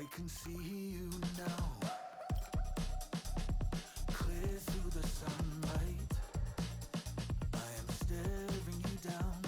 I can see you now, clear through the sunlight. I am staring you down.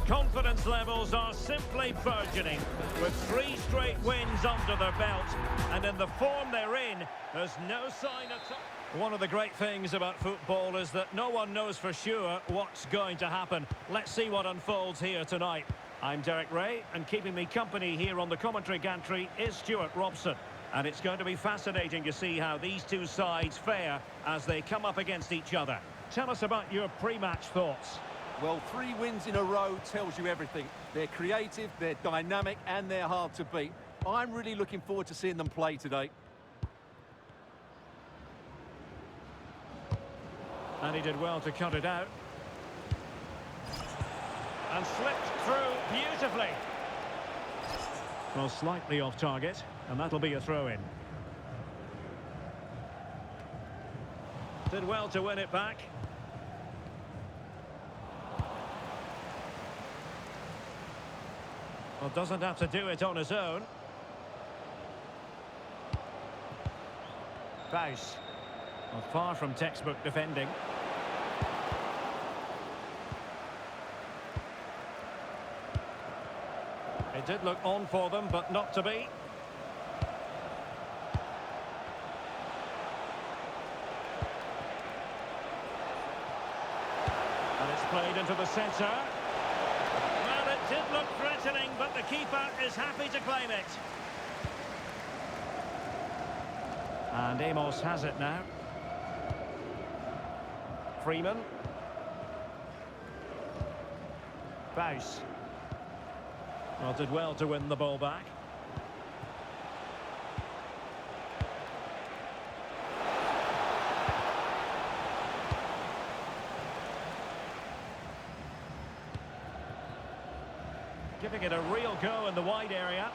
Confidence levels are simply burgeoning, with 3 straight wins under their belt, and in the form they're in, there's no sign at all. One of the great things about football is that no one knows for sure what's going to happen. Let's see what unfolds here tonight. I'm Derek Ray, and keeping me company here on the commentary gantry is Stuart Robson. And it's going to be fascinating to see how these two sides fare as they come up against each other. Tell us about your pre-match thoughts. Well, 3 wins in a row tells you everything. They're creative, they're dynamic, and they're hard to beat. I'm really looking forward to seeing them play today. And he did well to cut it out. And slipped through beautifully. Well, slightly off target, and that'll be a throw-in. Did well to win it back. Well, doesn't have to do it on his own. Baus. Well, far from textbook defending. It did look on for them, but not to be. And it's played into the centre. Well, it did look threatening, but the keeper is happy to claim it. And Amos has it now. Freeman. Baus. Well, did well to win the ball back. Giving it a real go in the wide area.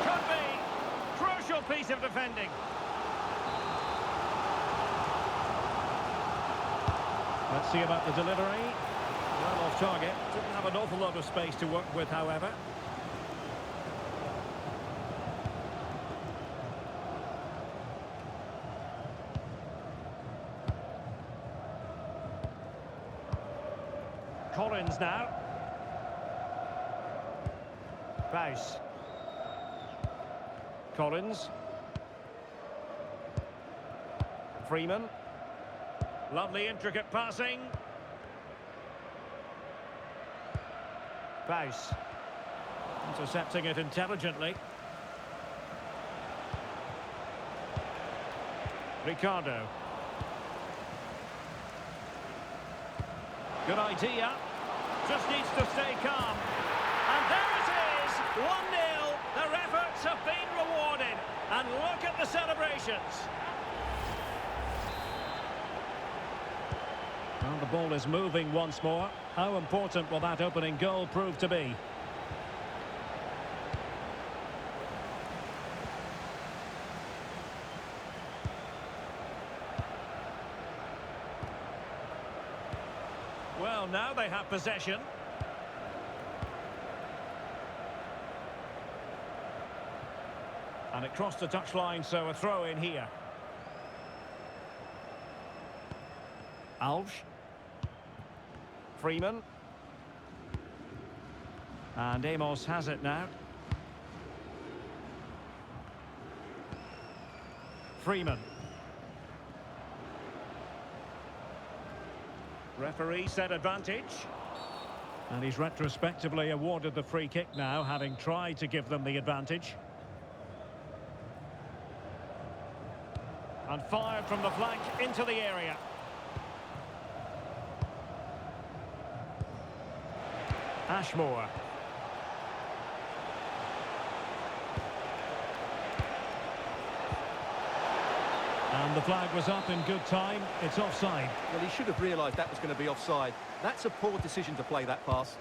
Could be. Crucial piece of defending. Let's see about the delivery. Well off target. Didn't have an awful lot of space to work with, however. Collins now. Baus. Collins. Freeman. Lovely intricate passing. Baus. Intercepting it intelligently. Ricardo. Good idea. Just needs to stay calm. And there it is! 1-0. Their efforts have been rewarded. And look at the celebrations. Well, the ball is moving once more. How important will that opening goal prove to be? Well, now they have possession. And it crossed the touchline, so a throw in here. Alves. Freeman. And Amos has it now. Freeman. Referee said advantage. And he's retrospectively awarded the free kick now, having tried to give them the advantage. And fired from the flank into the area. Ashmore. And the flag was up in good time. It's offside. Well, he should have realised that was going to be offside. That's a poor decision to play that pass.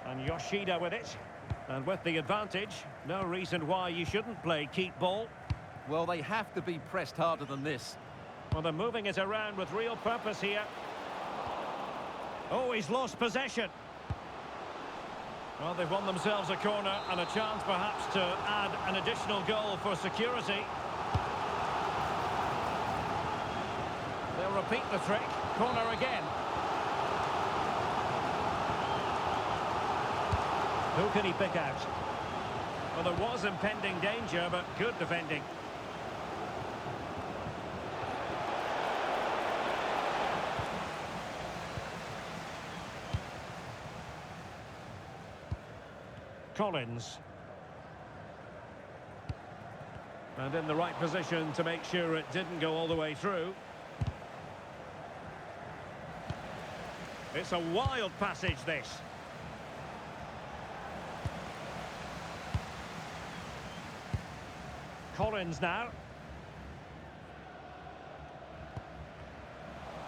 And Yoshida with it. And with the advantage, no reason why you shouldn't play keep ball. Well, they have to be pressed harder than this. Well, they're moving it around with real purpose here. Oh, he's lost possession. Well, they've won themselves a corner and a chance perhaps to add an additional goal for security. They'll repeat the trick. Corner again. Who can he pick out? Well, there was impending danger, but good defending. Collins. And in the right position to make sure it didn't go all the way through. It's a wild passage, this. Collins now.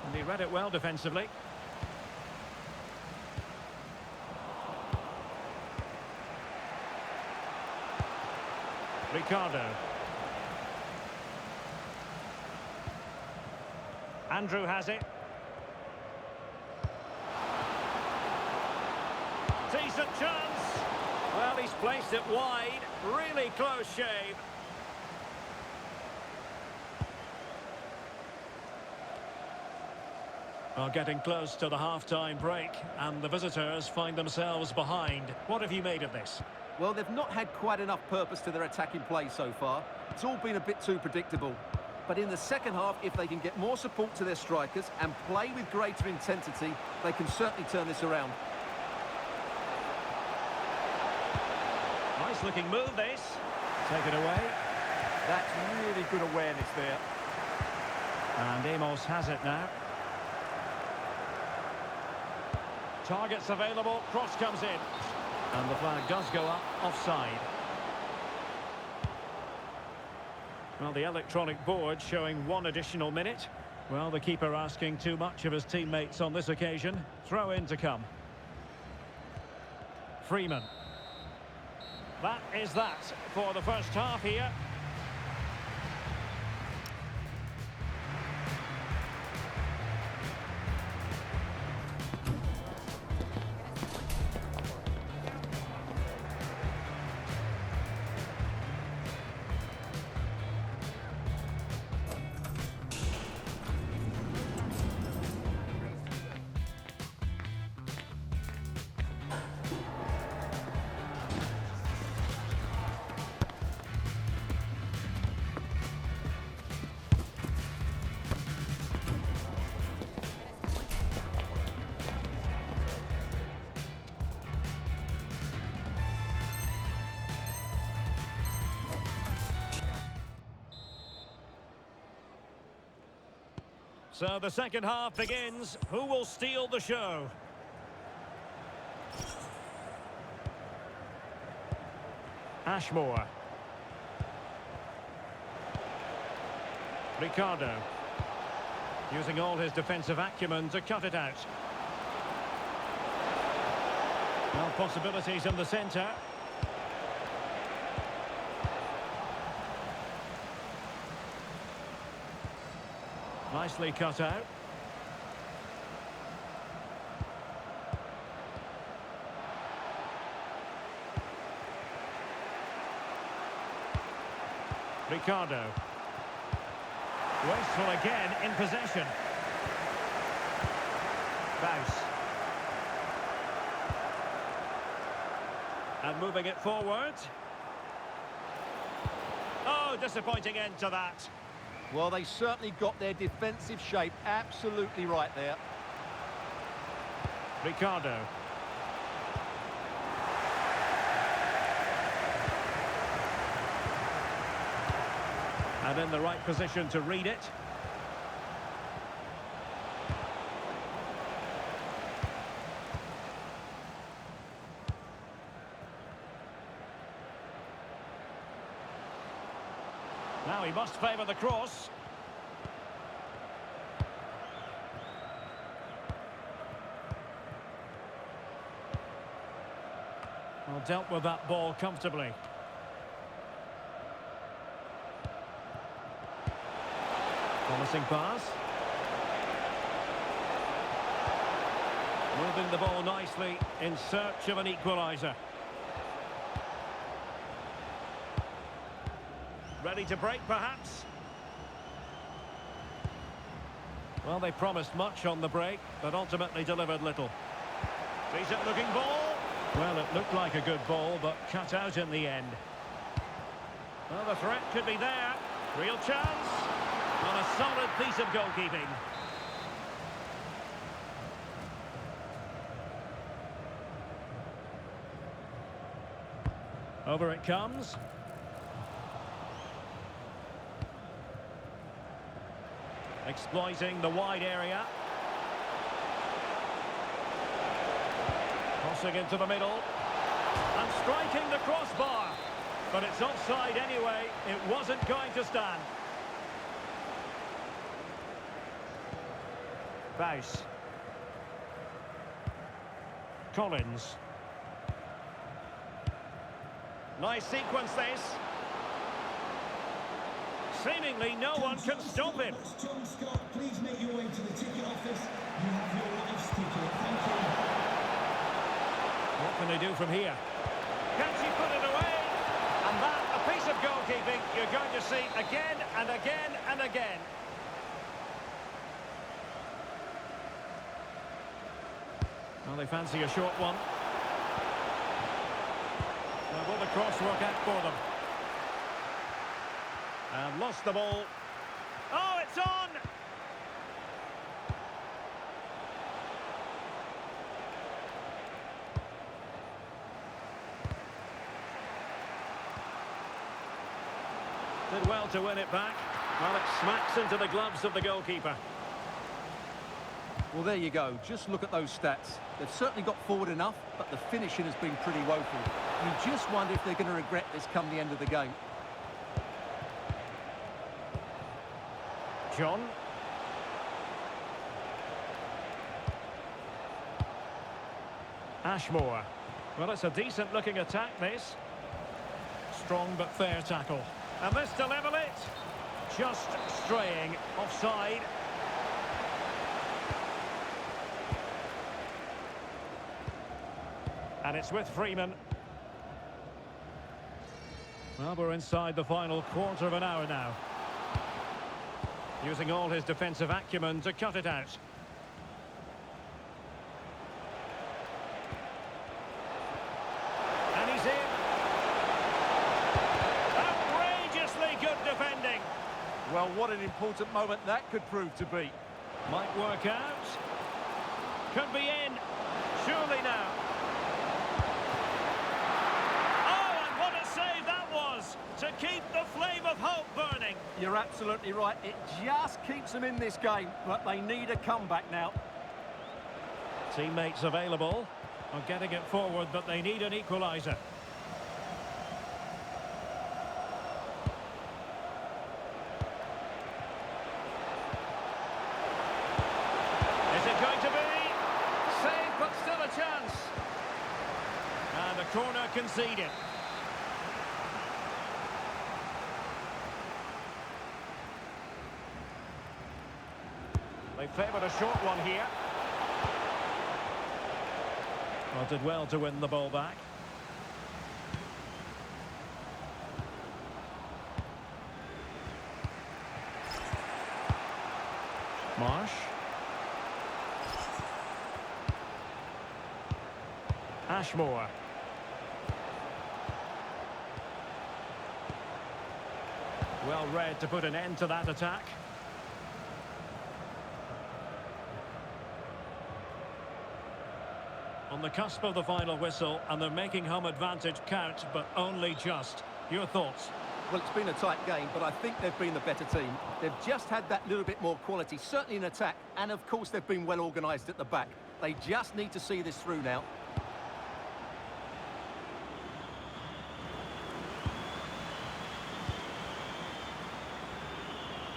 And he read it well defensively. Ricardo. Andrew has it. Decent chance. Well, he's placed it wide. Really close shave. Well, getting close to the half-time break, and the visitors find themselves behind. What have you made of this? Well, they've not had quite enough purpose to their attacking play so far. It's all been a bit too predictable. But in the second half, if they can get more support to their strikers and play with greater intensity, they can certainly turn this around. Nice-looking move, this. Take it away. That's really good awareness there. And Amos has it now. Targets available, cross comes in. And the flag does go up, offside. Well, the electronic board showing 1 additional minute. Well, the keeper asking too much of his teammates on this occasion. Throw in to come. Freeman. That is that for the first half here. So the second half begins. Who will steal the show? Ashmore. Ricardo. Using all his defensive acumen to cut it out. Well, possibilities in the centre. Nicely cut out. Ricardo. Wasteful again in possession. Bouse. And moving it forward. Oh, disappointing end to that. Well, they certainly got their defensive shape absolutely right there. Ricardo. And in the right position to read it. Now he must favour the cross. Well, dealt with that ball comfortably. Promising pass. Moving the ball nicely in search of an equaliser. Ready to break, perhaps? Well, they promised much on the break, but ultimately delivered little. Decent looking ball. Well, it looked like a good ball, but cut out in the end. Well, the threat could be there. Real chance. On a solid piece of goalkeeping. Over it comes. Exploiting the wide area. Crossing into the middle. And striking the crossbar. But it's offside anyway. It wasn't going to stand. Baus. Collins. Nice sequence this. Seemingly no one can stop him. John Scott, please make your way to the ticket office. You have your wife's ticket. Thank you. What can they do from here? Can she put it away? And that, a piece of goalkeeping you're going to see again and again and again. Well, they fancy a short one. Well, will the cross work out for them? And lost the ball. Oh, it's on! Did well to win it back. Well, it smacks into the gloves of the goalkeeper. Well, there you go. Just look at those stats. They've certainly got forward enough, but the finishing has been pretty woeful. You just wonder if they're going to regret this come the end of the game. John. Ashmore. Well, it's a decent-looking attack, this. Strong but fair tackle. And this to level it. Just straying offside. And it's with Freeman. Well, we're inside the final quarter of an hour now. Using all his defensive acumen to cut it out. And he's in. Outrageously good defending. Well, what an important moment that could prove to be. Might work out. Could be in. Surely now. To keep the flame of hope burning. You're absolutely right. It just keeps them in this game, but they need a comeback now. Teammates available. Are getting it forward, but they need an equaliser. Is it going to be? Save, but still a chance. And the corner conceded. They favoured a short one here. Well, did well to win the ball back. Marsh. Ashmore. Well read to put an end to that attack. On the cusp of the final whistle, and they're making home advantage count, but only just. Your thoughts? Well, it's been a tight game, but I think they've been the better team. They've just had that little bit more quality, certainly in attack, and of course they've been well organised at the back. They just need to see this through now.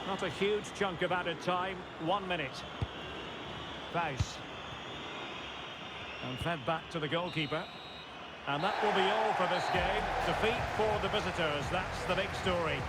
Not a huge chunk of added time, 1 minute. Baus. And fed back to the goalkeeper. And that will be all for this game. Defeat for the visitors, that's the big story.